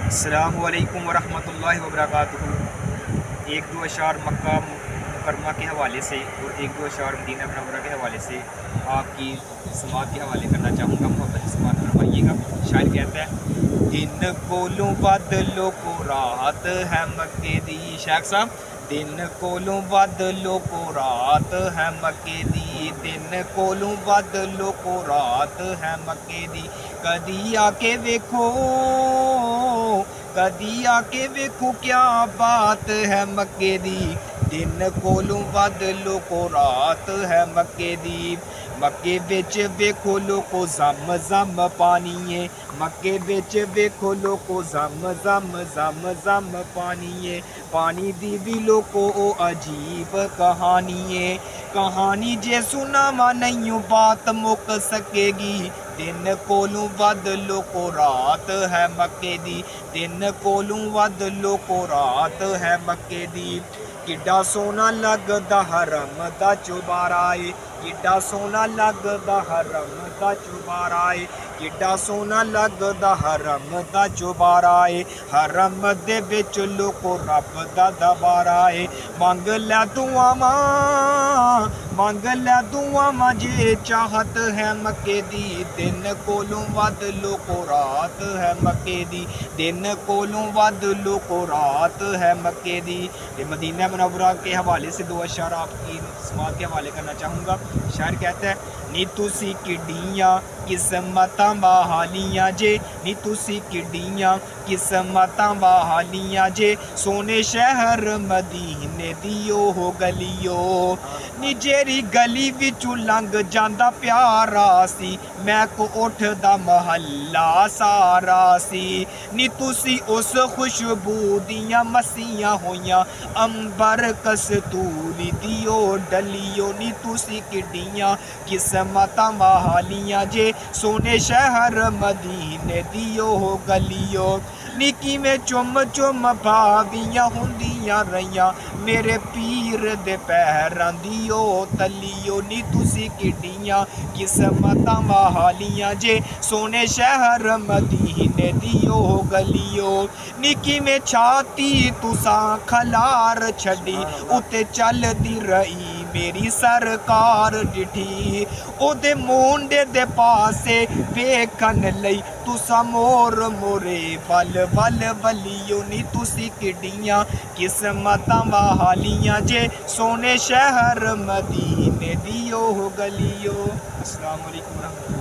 अस्सलामुअलैकुम वरहमतुल्लाहि वबरकातुहू। एक दो अशार मक्का मुकरमा के हवाले से और एक दो अशार मदीना मुनव्वरा के हवाले से आपकी समात के हवाले करना चाहूँगा। मोहब्बत से समात फरमाइएगा। शायर कहता है, दिन कोलों बदलो को राहत है मक्के दी। शेख साहब, दिन कोलों बदलो को रात है मक्के दी। दिन कोलों बदलो को रात है मक्के दी। कदी आके वेखो, कदी आके वेखो क्या बात है मक्के दी। दिन कोलों बदलो को रात है मक्के दी। मक्के बिच वेखो लोको जम जम पानी है। मक्के बिच वेखो लोको जम जम जम जम पानी है। पानी दी भी लोको ओ अजीब कहानी है। कहानी जे सुनावा नहीं बात मुक सकेगी। दिन कोलों बदलो को रात है मक्के दी। दिन कोलों बदलो को रात है मक्के दी। किड्डा सोना लगदा हरम दा चुबारा है। किड्डा सोना लगदा हरम दा चुबारा है। किड्डा सोना लगदा हरम दा चुबारा है। हरम दे विच लोको रब दा दबारा है। मंग लै दुआवां, मंग लै दुआवां जे चाहत है मक्के दी। दिन कोलों वध लोको रात है मक्के दी। दिन कोलों वध लोको रात है मक्के दी। मदीना मुनव्वरा के हवाले से दो अशार आपकी समात के हवाले करना चाहूँगा। शायर कहता है, नी तुसी किड्डियां किस्मतां बहालियां जे। नी तुसी किड्डियां किस्मतां बहालियां जे। सोने शहर मदीने दी ओह गलियो। नी जेरी गली विचों लंघ जांदा प्यारा सी। मैं को उठदा महल्ला सारा सी। नी तुसी उस खुशबू दियां मसीयां होइयां अंबर कस्तूरी दियो डलियो। नी तुसी किड्डियां किस्मतां बहालियां जे। सोने शहर मदीने दियो गलियो। निकी में चुम चुम भावियां हुंदियां रहियां मेरे पीर दे पैरां दियो तलियो। नी तुसी किड्डियां किस्मतां बहालियां जे। सोने शहर मदीने दियो गलियो। निकी में छाती तुसां खलार छड़ी उत्ते चलदी रही मेरी सरकार डिठी। ओदे मुंडे दे पासे वेखन लई तुसां मोर मोरे बल बल बलियो। नी तुसी किड्डियां किस्मतां बहालियां जे। सोने शहर मदीने दियो गलियो। अस्सलाम वालेकुम।